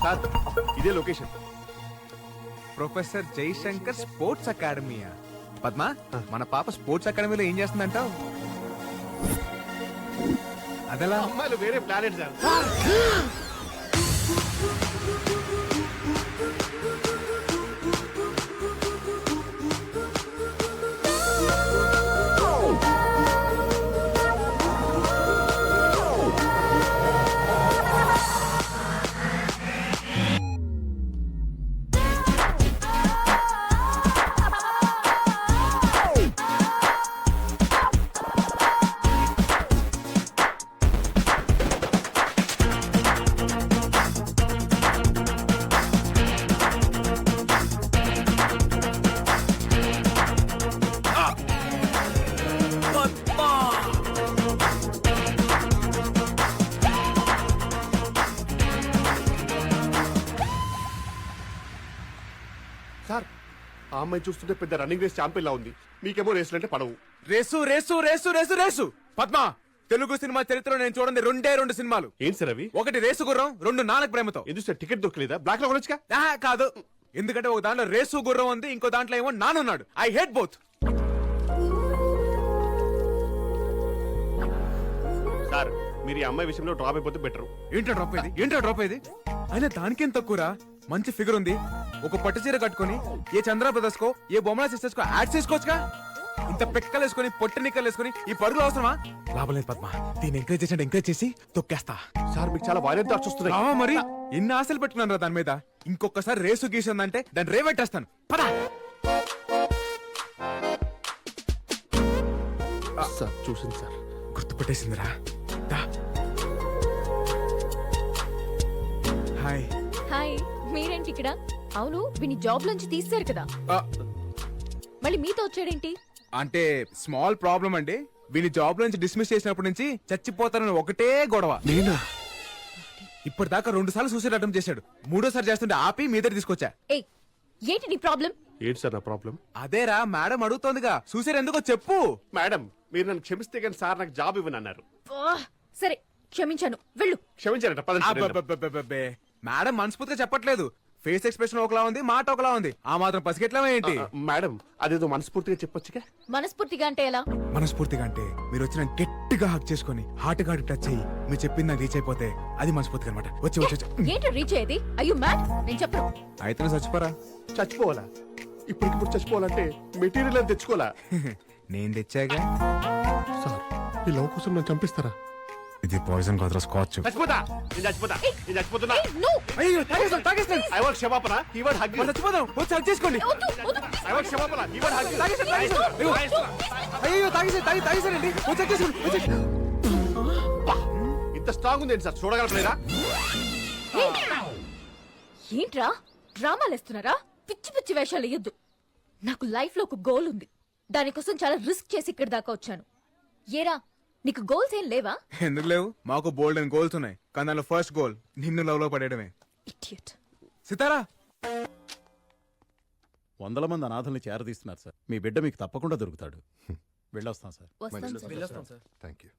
Sir ఇదే location. Professor Jaishankar sports academia? Padma, మన పాప స్పోర్ట్స్ అకాడమీలో ఏం చేస్తుందంటావు? అదలా అమ్మాయిలు వేరే ప్లానెట్ సార్. సార్ ఆ అమ్మాయి చూస్తుంటే పెద్ద రన్నింగ్ రేస్ ఛాంపియన్ లా ఉంది. మీకేమో రేసులు అంటే పడవు. Race race race race race. Padma, Telugu cinema చరిత్రలో నేను చూడండి రెండు సినిమాలు. ఏంటి సార్ అవి? ఒకటి రేసు గుర్రం, రెండు నానక ప్రేమతో. ఎందుకు సార్ టికెట్ దొరకలేదా? బ్లాక్ లో కొనొచ్చుగా. కాదు, ఎందుకంటే ఒక దాంట్లో రేసు గుర్రం ఉంది, ఇంకో దాంట్లో ఏమో నానున్నాడు. I hate both. సార్ మీరు ఈ అమ్మాయి విషయంలో డ్రాప్ అయిపోతే బెటర్. ఏంటో డ్రాప్ అయ్యేది? అయినా దానికేం తక్కువరా? మంచి ఫిగర్ ఉంది, ఒక పట్టు చీర కట్టుకొని ఏ చంద్ర బ్రదర్స్ కో ఏ బొమ్మల సిస్టర్స్ కో యాడ్ చేసుకోవచ్చుగా. ఇంత పెక్కలు వేసుకొని పొట్టి నిక్కలు వేసుకొని ఈ పరుగులు అవసరమా? లాభం లేదు పద్మ, దీన్ని ఎంకరేజ్ చేసి తొక్కేస్తా. సార్ మీకు చాలా వైలెంట్ థాట్స్ వస్తున్నాయి. మరి ఎన్ని ఆశలు పెట్టుకున్నాను రా దాని మీద. ఇంకొకసారి రేసు గీసిందంటే దాన్ని రేవెట్టేస్తాను. పద. సార్ చూసింది సార్, గుర్తుపట్టేసిందిరా. హాయ్. హాయ్, మీరేంటి ఇక్కడ? అవును, విని జాబ్ నుంచి తీస్తారు కదా, మళ్ళీ మీతో వచ్చాడేంటి? అంటే స్మాల్ ప్రాబ్లం అండి. వీని జాబ్ నుంచి డిస్మిస్ చేసినప్పటి నుంచి చచ్చిపోతానని ఒకటే గొడవ. నేనా? ఇప్పటిదాకా 2 సార్లు సూసైడ్ అటెంప్ట్ చేశాడు. 3ఓసారి చేస్తుంటే ఆపి మీ దగ్గర తీసుకొచ్చా. ఏయ్, ఏంటి నీ ప్రాబ్లం? ఏంటి సార్ నా ప్రాబ్లం? అదేరా, మేడం అడుగుతోందిగా సూసైడ్ ఎందుకో చెప్పు. మేడం మీరు నన్ను క్షమిస్తే కానీ సార్ నాకు జాబ్ ఇవ్వను అన్నారు. సరే, క్షమించాను, వెళ్ళు. క్షమించారట పదండి. అబ్బబ్బబ్బబ్బబ్బే. మేడం మనస్ఫూర్తిగా చెప్పట్లేదు. ఫేస్ ఎక్స్ప్రెషన్ ఒకలా ఉంది, మాట ఒకలా ఉంది. ఆ మాత్రం పసిగెట్లా ఏంటి? మేడం అదేదో మనస్ఫూర్తిగా చెప్పొచ్చుగా. మనస్ఫూర్తిగా అంటే ఎలా? మనస్ఫూర్తిగా అంటే మీరు వచ్చిన గట్టిగా హక్ చేసుకుని హార్ట్ హార్ట్ టచ్ అయ్యి మీరు చెప్పింది నాకు రీచ్ అయిపోతే అది మనస్ఫూర్తిగా అనమాట. వచ్చి ఏంటి రీచ్ అయ్యేది? అయ్యో మ్యాడ్, నేను చెప్పను. అయితే చచ్చిపోరా. చచ్చిపోవాలా? ఇప్పటికిప్పుడు చచ్చిపోవాలంటే మెటీరియల్ అని తెచ్చుకోవాలా? నేను తెచ్చాగా. సార్ ఈ లవ్ కోసం నన్ను చంపిస్తారా? ఇది పాయిజన్ కాదురా, స్కాచ్. చచ్చిపోతా, నేను చచ్చిపోతా, నేను చచ్చిపోతున్నా. అయ్యో, తాగేస్తాను. ఐ వాంట్ క్షమాపణ, హి వాంట్ హగ్. చచ్చిపోదాం, వచ్చి హక్ చేసుకోండి. ఐ వాంట్ క్షమాపణ, హి వాంట్ హగ్. అయ్యో, తాగేసానండి. వచ్చి హక్ చేసుకోండి. ఇంత స్ట్రాంగ్ ఉంది సార్, చూడగలరా? ఏంట్రా డ్రామాలు వేస్తున్నారా? పిచ్చి పిచ్చి వేషాలు వేయొద్దు. నాకు లైఫ్ లో ఒక గోల్ ఉంది, దానికోసం చాలా రిస్క్ చేసి ఇక్కడ దాకా వచ్చాను. ఏరా, నీకు గోల్స్ ఏం లేవా? ఎందుకు లేవు? మాకు బోల్డ్ అండ్ గోల్స్ ఉన్నాయి, కానీ దానిలో ఫస్ట్ గోల్ నిన్ను లవ్ లో పడేయడమే. ఇడియట్. సితారా, 100 మంది అనాథల్ని చేరదీస్తున్నారు సార్. మీ బిడ్డ మీకు తప్పకుండా దొరుకుతాడు. వెళ్ళొస్తాం సార్. Thank you.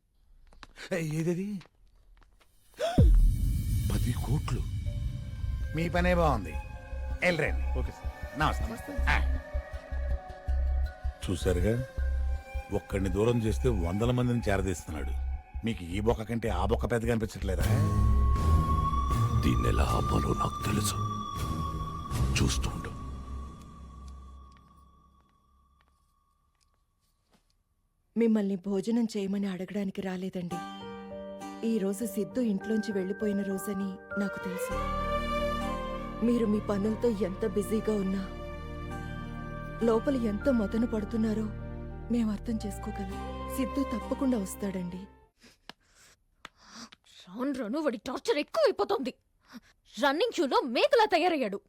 ఏదేది 10 కోట్లు. మీ పనే బాగుంది, వెళ్ళరండి. Okay sir. నమస్తే. చూసారుగా, ఒక్కడిని దూరం చేస్తే 100 మందిని చేరదీస్తున్నాడు. మీకు ఈ బొక్క కంటే ఆ బొక్క పెద్దగా అనిపించట్లేదా? దీన్ని ఎలా ఆపాలో నాకు తెలుసు, చూస్తుండు. మిమ్మల్ని భోజనం చేయమని అడగడానికి రాలేదండి. ఈ రోజు సిద్ధు ఇంట్లోంచి వెళ్లిపోయిన రోజని నాకు తెలుసు. మీరు మీ పనులతో ఎంత బిజీగా ఉన్నా లోపల ఎంత మదన పడుతున్నారో మేము అర్థం చేసుకోగలం. సిద్ధు తప్పకుండా వస్తాడండి. రాను రాను వాడి టార్చర్ ఎక్కువైపోతుంది. రన్నింగ్ షూలో మేకలా తయారయ్యాడు.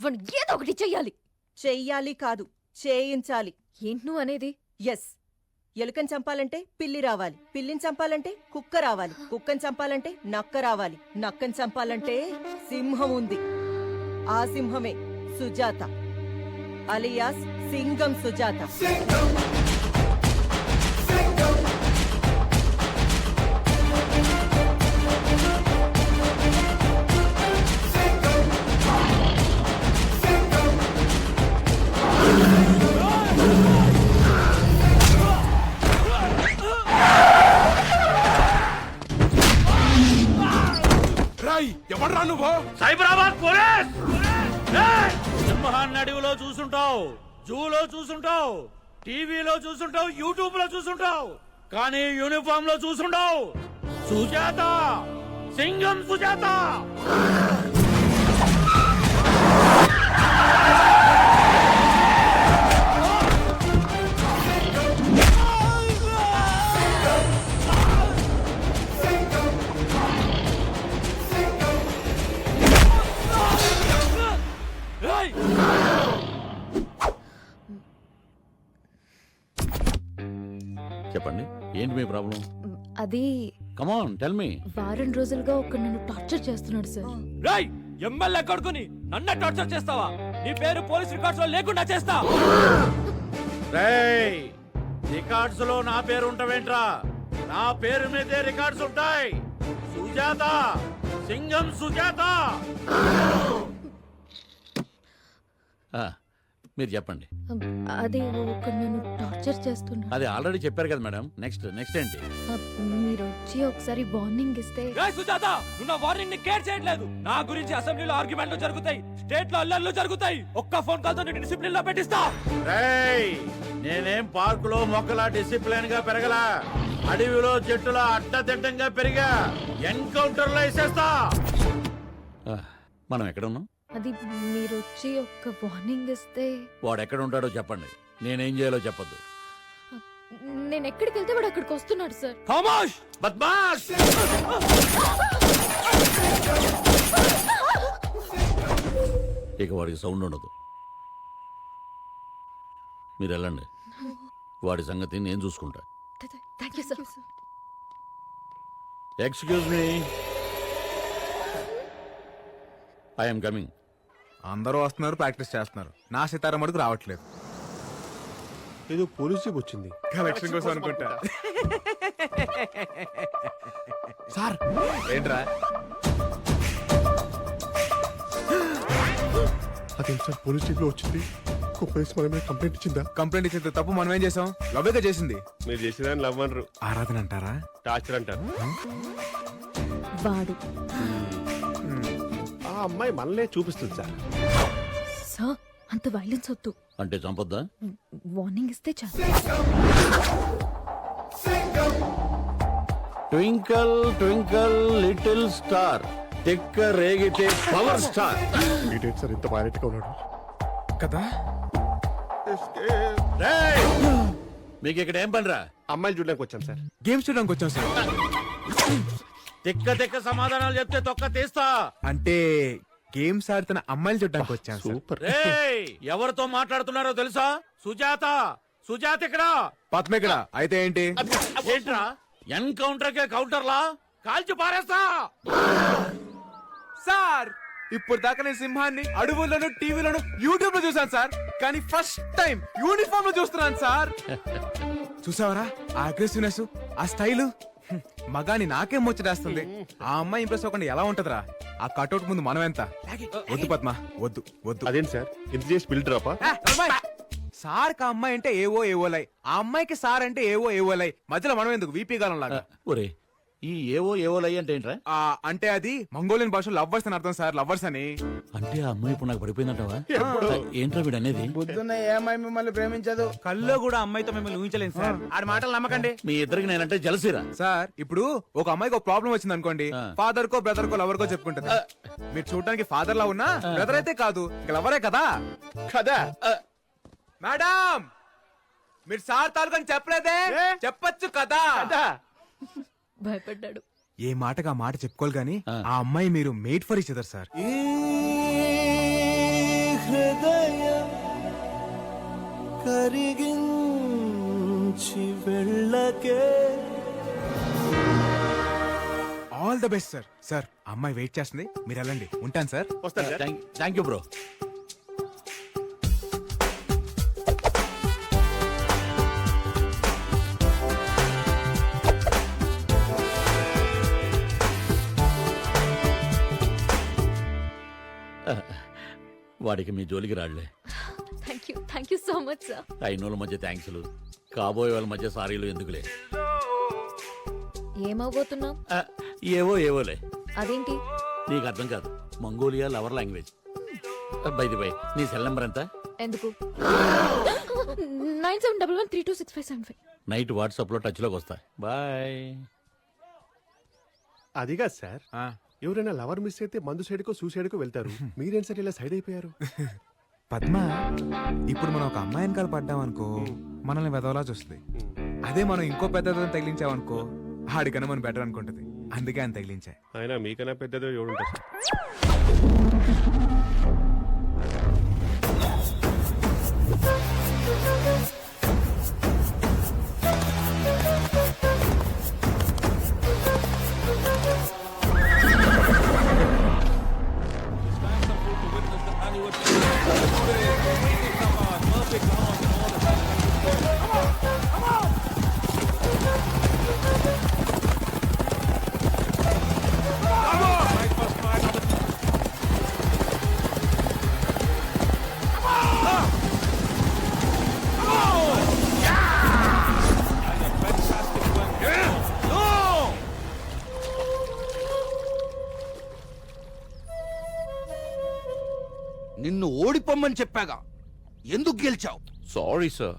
వాడు ఏదో ఒకటి చెయ్యాలి. చెయ్యాలి కాదు, చేయించాలి. ఏంటి నువ్వు అనేది? ఎస్. ఎలుకని చంపాలంటే పిల్లి రావాలి, పిల్లిని చంపాలంటే కుక్క రావాలి, కుక్కని చంపాలంటే నక్క రావాలి, నక్కని చంపాలంటే సింహం ఉంది. ఆ సింహమే సుజాత, అలియాస్ సింగం సుజాత. ఎవడ్రా నువ్వు? సైబరాబాద్ పోలీస్. సింహాన్ని అడవిలో చూసుంటావు, జూలో చూసుంటావు, టీవీలో చూసుంటావు, యూట్యూబ్ లో చూసుంటావు, కానీ యూనిఫామ్ లో చూసుంటావు. సుజాత, సింగం సుజాత. చెప్పండి, ఏంటి మీ ప్రాబ్లం? అది కమాన్ టెల్ మీ. వారం రోజులుగా ఒక నన్ను టార్చర్ చేస్తున్నాడు సార్. రాయ్ ఎమ్మెల్యే కొడుకుని నన్ను టార్చర్ చేస్తావా? నీ పేరు పోలీస్ రికార్డ్స్ లో లేకుండా చేస్తా. రేయ్, రికార్డ్స్ లో నా పేరు ఉంటావేంట్రా? నా పేరు మీదే రికార్డ్స్ ఉంటాయి. సుజాత, సింగం సుజాత. మీరు చెప్పండి. అది ఒక నన్ను టార్చర్ చేస్తున్నాడు. అది ఆల్రెడీ చెప్పారు కదా మేడం. నెక్స్ట్ నెక్స్ట్ ఏంటి? మీరు వచ్చి ఒకసారి వార్నింగ్ ఇస్తే. రాయ్ సుజాత, నువ్వు నా వార్నింగ్ ని కేర్ చేయట్లేదు. నా గురించి అసెంబ్లీలో ఆర్గ్యుమెంట్లు జరుగుతాయి, స్టేట్ లో అల్లర్లు జరుగుతాయి. ఒక్క ఫోన్ కాల్ తో నేను డిసిప్లిన్ లో పెట్టిస్తా. రేయ్, నేనేం పార్క్ లో మొక్కలా డిసిప్లిన్ గా పెరగలా, అడవిలో చెట్టులా అడ్డదిడ్డంగా పెరిగా. ఎన్కౌంటర్ లో వేసేస్తా. మనం ఎక్కడ ఉన్నాం? అది మీరు వచ్చి ఒక వార్నింగ్ ఇస్తే. వాడు ఎక్కడ ఉంటాడో చెప్పండి, నేనేం చేయాలో చెప్పొద్దు. నేను ఎక్కడికి వెళ్తే వాడు అక్కడికి వస్తున్నాడు సార్. ఖమోష్ బద్మాష్. ఇక వాడికి సౌండ్ ఉండదు. మీరు వెళ్ళండి, వాడి సంగతి నేను చూసుకుంటా. Thank you sir. Excuse me, I'm coming. అందరూ వస్తున్నారు, ప్రాక్టీస్ చేస్తున్నారు. నా సితార మటుకు రావట్లేదు. ఏదో పోలీస్ జీప్ వచ్చింది. కలెక్షన్ కోసం అనుకుంటా. సార్ ఏంట్రా? అదేం సార్ పోలీస్ జీప్ లో వచ్చింది? పోలీస్ మన మీద కంప్లైంట్ ఇచ్చిందా? కంప్లైంట్ ఇచ్చేది తప్పు మనం ఏం చేసాం? లవ్వేగా చేసింది. మీరు చేసేదాన్ని లవ్ అనరు, ఆరాధన అంటారా? టార్చర్ అంటారు. వాడు ఆ అమ్మాయి మనలే చూపిస్తుంది సార్. సార్ అంత వైలెన్స్ వద్దు. అంటే చంపొద్దా? వార్నింగ్ ఇస్తే చాలు. ట్వింకల్ ట్వింకల్ లిటిల్ స్టార్, తిక్క రేగితే పవర్ స్టార్. డీటెయిల్స్ సార్ ఇంత వైలెంట్ గా ఉన్నాడు కదా. రేయ్, మీకు ఇక్కడ ఏం పనిరా? అమ్మాయిలు చూడడానికి వచ్చాను సార్. గేమ్స్ చూడడానికి వచ్చాం సార్. తిక్క తిక్క సమాధానాలు చెప్తే తొక్క తీస్తా. అంటే గేమ్స్ ఆడుతున్న అమ్మాయిలు చూడడానికి వచ్చాం సార్. సూపర్. రేయ్, ఎవరితో మాట్లాడుతున్నారో తెలుసా? సుజాత, సుజాత ఇక్కడ. పద్మ ఇక్కడ. అయితే ఏంటి? ఏంట్రా, ఎన్కౌంటర్ కే కౌంటర్లా కాల్చి పారేస్తా. సార్ ఇప్పుడు దాకా నేను సింహాన్ని అడవుల్లోనూ టీవీలోను యూట్యూబ్ లో చూసాను సార్, కానీ ఫస్ట్ టైం యూనిఫామ్ లో చూస్తున్నాను సార్. చూసావరా ఆ అగ్రెసివ్నెస్, ఆ స్టైల్? మగాని నాకేం ముచ్చటేస్తుంది. ఆ అమ్మాయి ఇంప్రెస్ అవ్వకుండా ఎలా ఉంటదిరా? ఆ కట్అవుట్ ముందు మనం ఎంత? వద్దు పద్మ, వద్దు వద్దు. అదేంటి సార్ ఇంత చేసి బిల్ డ్రాపా? సార్ కా అమ్మాయి అంటే ఏవో ఏవోలై, ఆ అమ్మాయికి సార్ అంటే ఏవో ఏవోలై, మధ్యలో మనం ఎందుకు వీపీ గాలం లాగా? ఒరే, ఈ ఏవో ఏవో లై అంటే ఏంట్రా? అంటే అది మంగోలియన్ భాషలో లవ్వర్స్ అని అర్థం సార్, లవ్వర్స్ అని. అంటే ఆ అమ్మాయి ఇప్పుడు నాకు పడిపోయిందంటావా? ఏంట్రా వీడు అనేది? పొద్దున్న ఏ అమ్మాయి మిమ్మల్ని ప్రేమించదు. కల్లో కూడా అమ్మాయితో మిమ్మల్ని ఊహించలేను సార్. ఆడి మాటలు నమ్మకండి మీ ఇద్దరికి నేనంటే జలసిరా. సార్. ఇప్పుడు ఒక అమ్మాయికి ఒక ప్రాబ్లం వచ్చింది అనుకోండి, ఫాదర్ కో బ్రదర్ కో లవర్ కో చెప్పుకుంటది. మీరు చూడడానికి ఫాదర్ లా ఉన్నా బ్రదర్ అయితే కాదు, ఇంకా లవరే కదా. కదా మేడం, మీరు సార్ తాలూకా చెప్పలేదే? చెప్పొచ్చు కదా. భయపడ్డాడు. ఏ మాటగా మాట చెప్పుకోవాలి గాని ఆ అమ్మాయి మీరు made for each other sir. All the best sir. Sir అమ్మాయి వెయిట్ చేస్తుంది, మీరు వెళ్ళండి. ఉంటాను సార్. వస్తాను సార్. Thank you bro. వాడికి మీ జోలికి రాళ్లే. Thank you so much sir. అయినోళ్ళ మధ్య థ్యాంక్స్లు, కాబోయే వాళ్ళ మధ్య సారీలు ఎందుకులే. ఏమవబోతున్నాం? ఏవో ఏవోలే. అదేంటి? నీకు అర్థం కాదు, మంగోలియా లవర్ లాంగ్వేజ్. బై నీ సెల్ నెంబర్ ఎంత? ఎందుకు 9711326575. నైట్ వాట్సాప్ లో టచ్ లోకి వస్తా. బాయ్. అదిగా సార్, ఆ, ఎవరైనా లవర్ మిస్ అయితే మందు సైడ్కో సూసైడ్కో వెళ్తారు. మీరేం సార్ ఇలా సైడ్ అయిపోయారు? పద్మ, ఇప్పుడు మనం ఒక అమ్మాయి వెనకాల పడ్డామనుకో మనల్ని వెదవలా చూస్తుంది. అదే మనం ఇంకో పెద్దదని తగిలించామనుకో ఆడికన్నా మనం బెటర్ అనుకుంటది. అందుకే ఆయన తగిలించా. అయినా మీకన్నా పెద్దదో ఎవడుంటారు సార్? నిన్ను ఓడిపోమ్మని చెప్పాగా, ఎందుకు గెలిచావు? సారీ సార్,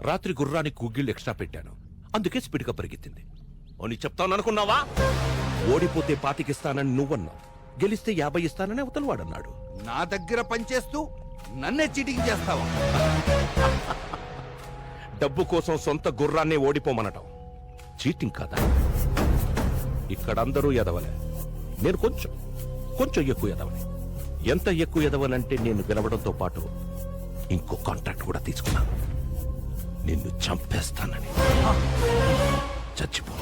రాత్రి గుర్రానికి గుగ్గిళ్ళు ఎక్స్ట్రా పెట్టాను, అందుకే స్పీడ్గా పరిగెత్తింది అని చెప్తాను అనుకున్నావా? ఓడిపోతే 25 ఇస్తానని నువ్వన్నావు, గెలిస్తే 50 ఇస్తానని అవతల వాడన్నాడు. నా దగ్గర పనిచేస్తూ నన్నే చీటింగ్ చేస్తావా? డబ్బు కోసం సొంత గుర్రాన్నే ఓడిపోమనటం చీటింగ్ కాదా? ఇక్కడ అందరూ ఎదవలే, నేను కొంచెం ఎక్కువ ఎదవలే. ఎంత ఎక్కువ ఎదవనంటే నేను గెలవడంతో పాటు ఇంకో కాంట్రాక్ట్ కూడా తీసుకున్నాను. నిన్ను చంపేస్తానని. చచ్చిపో,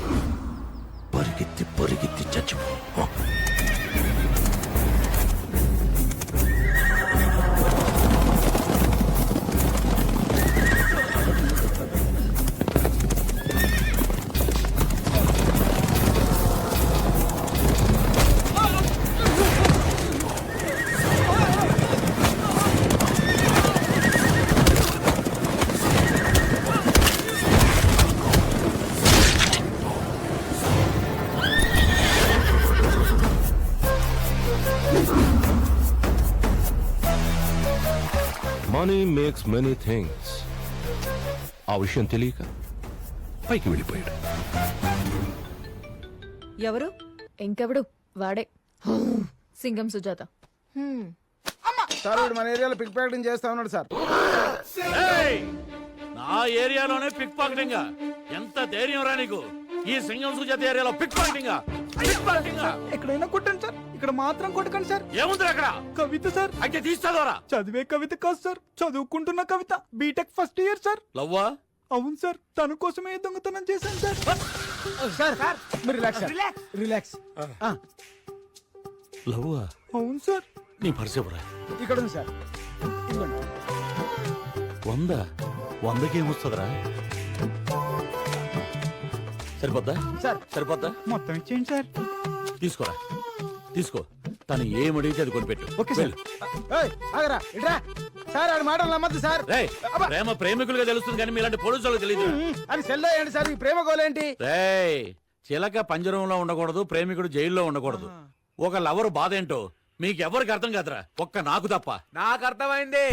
పరిగెత్తి చచ్చిపో. Money makes many things. ఆ విషయం తెలియక పైకి వెళ్ళిపోయాడు. ఎవరు? ఇంకెవడు? వాడే సింగం సుజాత. సార్ వీడు మన ఏరియాలో పిక్ ప్యాకెటింగ్ చేస్తా ఉన్నాడు సార్. ఏయ్! నా ఏరియాలోనే పిక్ పాకెటింగ్? ఎంత ధైర్యం రా నీకు? ఈ సింగం సుజాత ఏరియాలో పిక్ పాకెటింగ్? ఎక్కడైనా కొట్టండి సార్, ఇక్కడ మాత్రం కొట్టకండి సార్. ఏముంది అక్కడ? కవిత సార్. అయితే తీస్తాదోరా. చదివే కవిత కాదు సార్, చదువుకుంటున్న Kavitha. BTech first year sir. లవ్వా? అవును సార్, తన కోసమే దొంగతనం చేశాను సార్. సార్ సార్ మీరు రిలాక్స్ రిలాక్స్. లవ్వా? అవును సార్. నీ పరిసేవరా? ఇక్కడ ఉంది సార్. ఇదిగోండి. 100కి ఏమొస్తుందిరా? సరిపోద్దా? సార్ సరిపోద్దా? మొత్తం ఇచ్చేయండి సార్. తీసుకోరా, తీసుకో. తను ఏమడిగితే అది కొనిపెట్టు. Okay sir. ఏయ్, ఆగరా, ఇట్రా. సార్ ఆడి మాటలు నమ్మద్దు సార్. రేయ్, ప్రేమ ప్రేమికులుగా తెలుస్తుంది కానీ మీలాంటి పోలీసులకు తెలియదు. అని సెల్లో ఏంటి సార్, ఈ ప్రేమ గోలేంటి? రేయ్, చిలక పంజరంలో ఉండకూడదు, ప్రేమికుడు జైల్లో ఉండకూడదు. ఒక లవర్ బాధ ఏంటో మీకెవరికి అర్థం కాదురా, ఒక్క నాకు తప్ప. నాకు అర్థమైంది.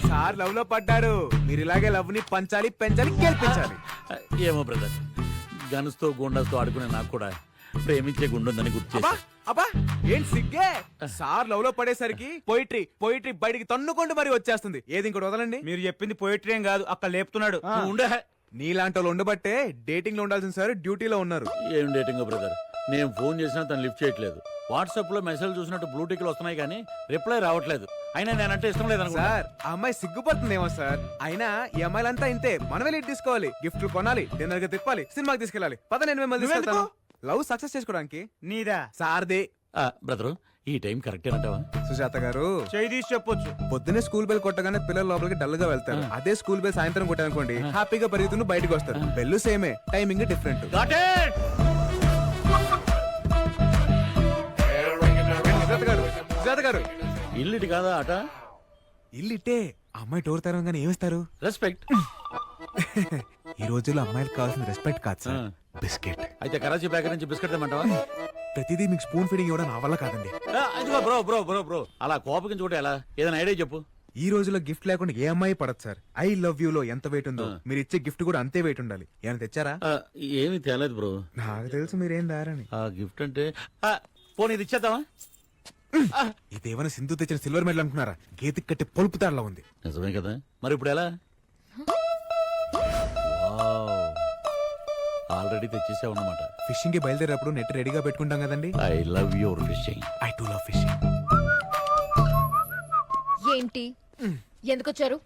సార్ లవ్ లో పడ్డారు. మీరు ఇలాగే లవ్ ని పంచాలి, పెంచాలి, గెలిపించాలి. ఏమో బ్రదర్, గన్స్ తో గుండాతో ఆడుకునే నాకు కూడా ప్రేమించే గుండుందని గుర్తు అబ్బా చేశా. అబ్బా ఏం సిగ్గే. సార్ లవ్ లో పడేసరికి పోయిటరీ బయటికి తన్నుకుంటూ మరి వచ్చేస్తుంది. ఏది ఇంకోటి వదలండి. మీరు చెప్పింది పోయిటరీ ఏం కాదు, అక్కడ లేపుతున్నాడు. నువ్వు ఉండే. నీలాంటి వాళ్ళు ఉండబట్టే డేటింగ్ లో ఉండాల్సిన సార్ డ్యూటీలో ఉన్నారు. ఏం డేటింగ్ బ్రదర్, నేను ఫోన్ చేసినా తను లిఫ్ట్ చేయట్లేదు. వాట్సాప్ లో మెసేజ్ చూసినట్టు బ్లూ టిక్లు వస్తున్నాయి కానీ రిప్లై రావట్లేదు. అయినా నేనంటే ఇష్టం లేదు అనుకో. సార్ ఆ అమ్మాయి సిగ్గుపడుతుందేమో సార్. అయినా ఈ అమ్మాయిలంతా ఇంతే. మనమే లీడ్ తీసుకోవాలి, గిఫ్ట్లు కొనాలి, డిన్నర్ గా తిప్పాలి, సినిమాకి తీసుకెళ్ళాలి. పద నేను మిమ్మల్ని తీసుకెళ్తాను. లవ్ సక్సెస్ చేసుకోవడానికి. నీదా? సార్దే. బ్రదరు, ఈ టైం కరెక్టేనంటావా? సుజాత గారు చేయి తీసి చెప్పొచ్చు. పొద్దున్నే స్కూల్ బెల్ కొట్టగానే పిల్లలు లోపలికి డల్ గా వెళ్తారు. అదే స్కూల్ బెల్ సాయంత్రం కొట్టానుకోండి, హ్యాపీగా పరిగెత్తును బయటకు వస్తారు. బెల్లు సేమే, timing different. Got it! Sujatha గారు ఇల్లుటి కాదా ఆట? ఇల్లిట్టే. అమ్మాయి టోర్ తరంగానే ఏమిస్తారు? రెస్పెక్ట్. ఈ రోజుల్లో అమ్మాయిలకు కావాల్సిన రెస్పెక్ట్ కాదు సార్, బిస్కెట్. అయితే కరాచీ బేకరీ నుంచి బిస్కెట్ తెమ్మంటావా? ప్రతిదీ మీకు స్పూన్ ఫీడింగ్ ఇవ్వడం నా వల్ల కాదండి. ఇదిగో బ్రో అలా కోపగించుకుంటే ఎలా? ఏదైనా ఐడియా చెప్పు. ఈ రోజుల్లో గిఫ్ట్ లేకుండా ఏ అమ్మాయి పడదు సార్. ఐ లవ్ యూ లో ఎంత వెయిట్ ఉందో మీరు ఇచ్చే గిఫ్ట్ కూడా అంతే వెయిట్ ఉండాలి. ఏమైనా తెచ్చారా? ఏమీ తేలేదు బ్రో. నాకు తెలుసు మీరేం దారని. ఆ గిఫ్ట్ అంటే పోనీ ఇది ఇచ్చేద్దామా? ఇదేమైనా సింధు తెచ్చిన సిల్వర్ మెడల్ అనుకున్నారా? గేతికి కట్టి పొలుపు తాడలా ఉంది. నిజమే కదా, మరి ఇప్పుడు ఎలా? ఆల్రెడీ తెచ్చేసావు అన్నమాట. ఫిషింగ్ కి బయలుదేరేటప్పుడు నెట్ రెడీగా పెట్టుకుంటాం కదండి. I love your fishing. I too love fishing. ఏంటి ఎందుకొచ్చారు?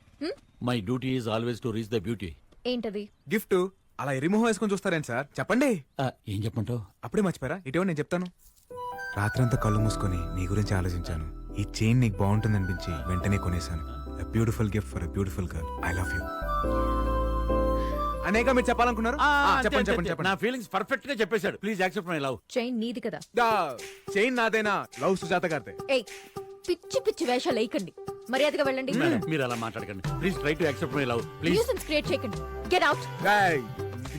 My duty is always to reach the beauty. ఏంటది? గిఫ్ట్ అలా ఎరిమోహం వేసుకొని చూస్తారేంటి సార్? చెప్పండి. ఏం చెప్పంటావు? అప్పుడే మర్చిపోయారా? ఇటీవల నేను చెప్తాను. రాత్రంతా కళ్ళు మూసుకొని నీ గురించి ఆలోచించాను. ఈ చైన్ నీకు బాగుంటుంది అనిపించి వెంటనే కొనేశాను. Beautiful gift for beautiful girl. I love you. అనేక మీరు చెప్పాలనుకున్నారు? చెప్పండి చెప్పండి చెప్పండి. నా ఫీలింగ్స్ పర్ఫెక్ట్ గా చెప్పేశాడు. Please accept my love. Chain నీది కదా? చైన్ నాదేనా? లవ్ సుజాత గారితే. ఏయ్ పిచ్చి పిచ్చి వేషాలు వేయకండి. మర్యాదగా వెళ్ళండి. మీరు అలా మాట్లాడకండి. Please try to accept my love. Please. Nuisance create చేయకండి. Get out.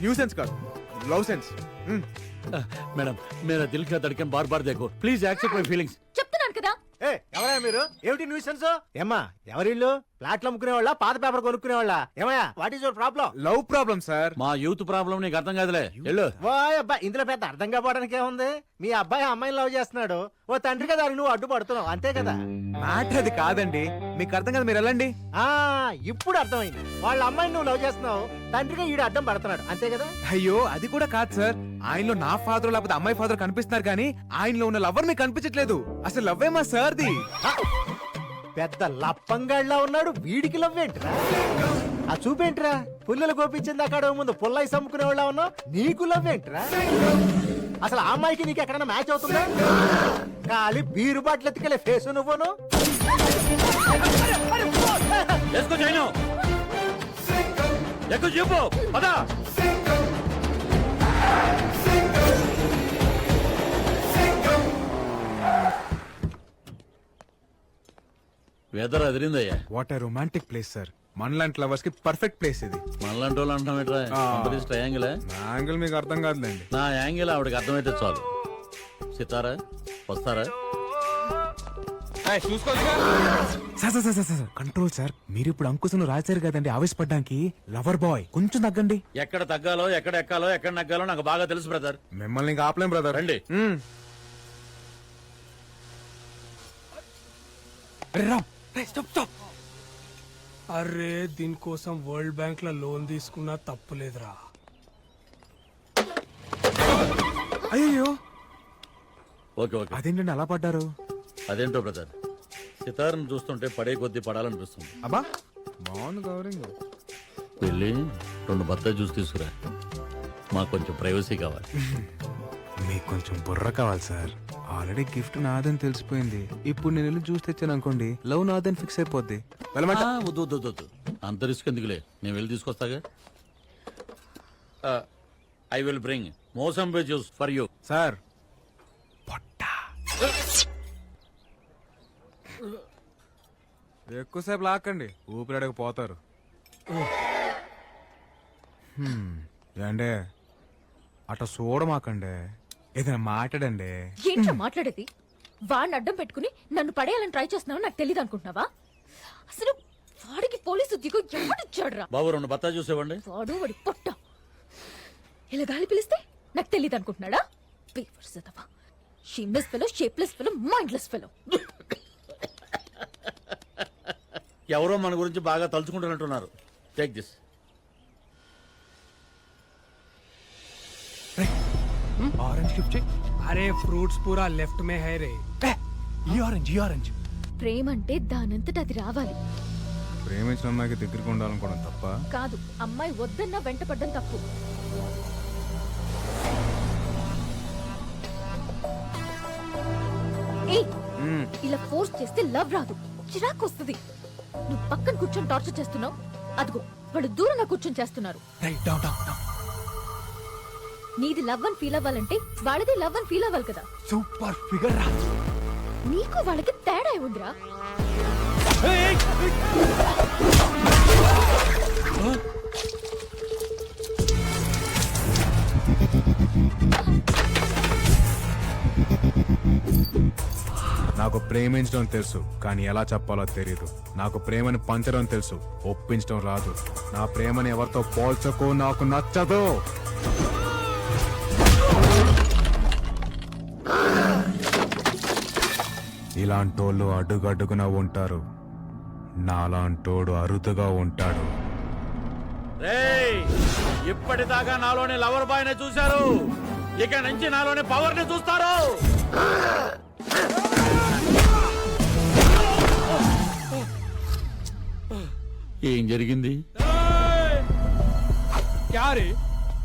న్యూ సెన్స్ కాదు, లవ్ సెన్స్. మేడం మేరా దిల్ కా ధడ్కన్ బార్ బార్ దేఖో. Please accept my feelings. చెప్తున్నాను కదా. ఎవరా మీరు? ఏమిటి న్యూసెన్స్? ఏమ్మా ఎవరిల్లు? ప్లాట్లు అమ్ముకునే వాళ్ళ, పాత పేపర్ కొనుక్కునే వాళ్ళ? ఏమయ్యా what is your problem? Love problem sir. మా యూత్ ప్రాబ్లం నీకు అర్థం కాదులే. వెళ్ళు. ఓ అబ్బా, ఇందులో పెద్ద అర్థం కావడానికి ఏముంది? మీ అబ్బాయి అమ్మాయిని లవ్ చేస్తున్నాడు. ఓ తండ్రి కదా నువ్వు అడ్డుపడుతున్నావు, అంతే కదా? మ్యాటర్ అది కాదండి. మీకు అర్థం కదా, మీరు వెళ్ళండి. ఆ ఇప్పుడు అర్థమైంది. వాళ్ళ అమ్మాయిని నువ్వు లవ్ చేస్తున్నావు, తండ్రిగా ఈడు అడ్డం పడుతున్నాడు, అంతే కదా? అయ్యో అది కూడా కాదు సార్. ఆయనలో నా ఫాదర్ లేకపోతే అమ్మాయి ఫాదర్ కనిపిస్తున్నారు కానీ ఆయనలో ఉన్న లవర్ మీకు కనిపించట్లేదు. అసలు లవ్ ఏమా సార్ది? పెద్ద లప్పంగాళ్ళ ఉన్నాడు, వీడికి లవ్ ఏంట్రా? ఆ చూపేంట్రా? పుల్లలు గోపించింది అక్కడ ముందు పుల్లై సమ్ముకునే వాళ్ళ ఉన్నావు, నీకు లవ్ ఏంట్రా? అసలు ఆ అమ్మాయికి నీకు ఎక్కడన్నా మ్యాచ్ అవుతుందా? ఖాళీ బీరు బాటిల్ ఎత్తుకెళ్ళే ఫేసు నువ్వును. వేసుకో చైను. ఎక్కువ చెప్పు పదా. వెదర్ అదిరిందయ్యా. What a romantic place sir. మనలాంటి లవర్స్ కి పర్ఫెక్ట్ ప్లేస్ ఇది. మనలాంటి వాళ్ళు అంటామేట్రా? ట్రయాంగిల్. నా యాంగిల్ మీకు అర్థం కాదులేండి. నా యాంగిల్ ఆవిడకి అర్థమైతే చాలు. సితారా వస్తారా? Control sir. మీరు ఇప్పుడు అంకుశంలో రాశారు కదండి ఆవేశపడ్డానికి. లవర్ బాయ్ కొంచెం తగ్గండి. ఎక్కడ తగ్గాలో ఎక్కడ ఎక్కాలో ఎక్కడ నగ్గాలో నాకు బాగా తెలుసు బ్రదర్. మిమ్మల్ని ఇంకా ఆపలేం బ్రదర్. రండి. అరే దీనికోసం వరల్డ్ బ్యాంక్ లో లోన్ తీసుకున్నా తప్పులేదురా. అయ్యో ఓకే ఓకే. అదేంటండి అలా పడ్డారు? అదేంటో బ్రదర్, సితార్ను చూస్తుంటే పడే కొద్దీ పడాలనిపిస్తుంది. అబ్బా బాగుంది గౌరింగ్. వెళ్ళి 2 బత్తాయి జ్యూస్ తీసుకురా, మాకు కొంచెం ప్రైవసీ కావాలి. మీకు కొంచెం బుర్ర కావాలి సార్. ఆల్రెడీ గిఫ్ట్ నాదని తెలిసిపోయింది. ఇప్పుడు నేను వెళ్ళి జ్యూస్ తెచ్చాను అనుకోండి, లవ్ నాదని ఫిక్స్ అయిపోద్ది. వద్దు వద్దు వద్దు, అంత రిస్క్ ఎందుకులే, నేను వెళ్ళి తీసుకొస్తాగా. I will bring mosambi juice for you. Sir ఎక్కువసేపు లాక్కండి, ఊపిరాడక పోతారు. ఏండే అట్లా చూడమాకండే, ఏదైనా మాట్లాడండి. ఏంట్రా మాట్లాడేది? వాడిని అడ్డం పెట్టుకుని నన్ను పడేయాలని ట్రై చేస్తున్నావు నాకు తెలియదు అనుకుంటున్నావా? అసలు వాడికి పోలీసు ఉద్యోగం ఎవడిచ్చాడురా? బాబు 2 బత్తాయి జ్యూస్ ఇవ్వండి. వాడు వాడి పొట్ట ఇలా గాలి పిలిస్తే నాకు తెలియదు అనుకుంటున్నాడా? Shameless fellow, shapeless fellow, mindless fellow. ఎవరో మన గురించి బాగా తలుచుకుంటున్నట్టున్నారు. Take this. ఆరెంజ్ గిఫ్ట్ చెయ్. అరే ఫ్రూట్స్ పూరా లెఫ్ట్ మే హై రే. ఈ ఆరెంజ్. ప్రేమ అంటే దానంతట అది రావాలి. ప్రేమించిన అమ్మాయికి దగ్గరికి ఉండాలనుకోవడం తప్ప కాదు, అమ్మాయి వద్దన్నా వెంట పడ్డం తప్పు. ఏయ్, ఇలా ఫోర్స్ చేస్తే లవ్ రాదు, చిరాకు వస్తుంది. నువ్వు పక్కన కూర్చొని టార్చర్ చేస్తున్నావు, అదిగో వాళ్ళు దూరంగా కూర్చొని చేస్తున్నారు. నీది లవ్ అని ఫీల్ అవ్వాలంటే వాళ్ళది లవ్ అని ఫీల్ అవ్వాలి కదా. సూపర్ ఫిగర్ రా. నీకు వాళ్ళకి తేడా ఏముందిరా? నాకు ప్రేమించడం తెలుసు కానీ ఎలా చెప్పాలో తెలియదు. నాకు ప్రేమని పంచడం తెలుసు, ఒప్పించడం రాదు. నా ప్రేమని ఎవరితో పోల్చకు, నాకు నచ్చదు. ఇలాంటోళ్ళు అడుగడుగున ఉంటారు, నాలాంటోడు అరుదుగా ఉంటాడు. రేయ్ ఇప్పటిదాకా నాలోని లవర్ బాయ్ నే చూశారు, ఇక నుంచి నాలోని పవర్ ని చూస్తారు. ఏం జరిగింది? क्या रे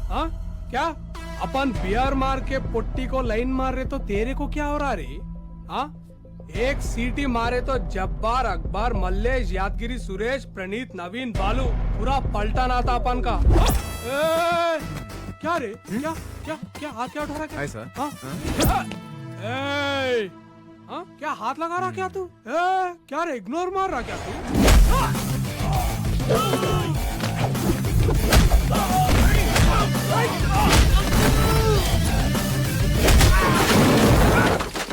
हाँ क्या अपन बियर मार के पुट्टी को लाइन मार रहे तो तेरे को क्या हो रहा रे हाँ एक सीटी मारे तो जब्बार अकबर मल्लेश यादगिरी सुरेश प्रणीत नवीन बालू पूरा पलटाना था अपन का ए, क्या रे क्या क्या क्या हाथ क्या उठा रहा हाय सर. हाँ? ए, हाँ? क्या हाथ लगा रहा क्या तू क्या रे इग्नोर मार रहा क्या तू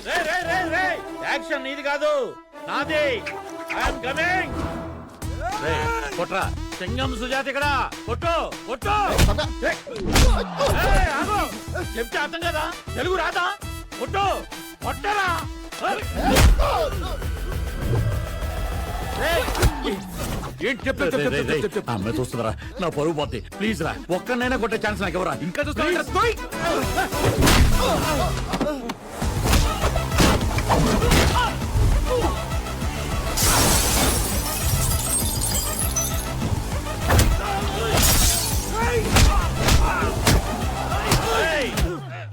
రే రే రే రే యాక్షన్ నీది కాదు నాది. I'm coming. రే కొట్రా, సింగం సుజాత ఇక్కడ. కొట్టు కొట్టు. ఏయ్, ఆగు. చెప్తే అర్థం కదా, తెలుగు రాదా? కొట్టు కొట్టరా. ఏంటి చెప్పు. అమ్మాయి చూస్తుందిరా, నా పరువు పోతే. ప్లీజ్ రా, ఒక్కనైనా కొట్టే ఛాన్స్ నాకు ఎవరా? ఇంకా చూస్తా.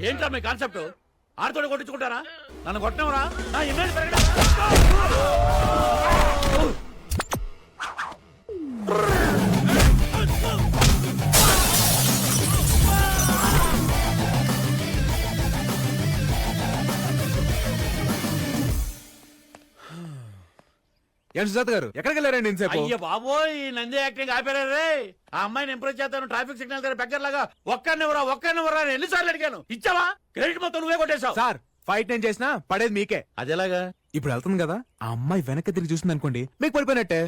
ఏంట్రా మీ కాన్సెప్ట్? ఆడతోడు కొట్టించుకుంటారా? నన్ను కొట్టనవరా? నా ఇమేజ్ పెరగడం. ఏంటి సుజాత గారు, ఎక్కడికి వెళ్ళారండి ఇంతసేపు? అయ్య బాబోయ్, ఈ నంది యాక్టింగ్ ఆపారే రే. ఆ అమ్మాయిని ఇంప్రెస్ చేస్తాను ట్రాఫిక్ సిగ్నల్ దగ్గర బెగ్గర్లాగా ఒక్కనివ్వరా అని ఎన్నిసార్లు అడిగాను. ఇచ్చావా? క్రెడిట్ మొత్తం నువ్వే కొట్టేశావు. సార్, ఫైట్ నేను చేసినా పడేది మీకే. అదేలాగా? ఇప్పుడు వెళ్తుంది కదా, ఆ అమ్మాయి వెనక్కి తిరిగి చూసింది అనుకోండి, మీకు పడిపోయినట్టే.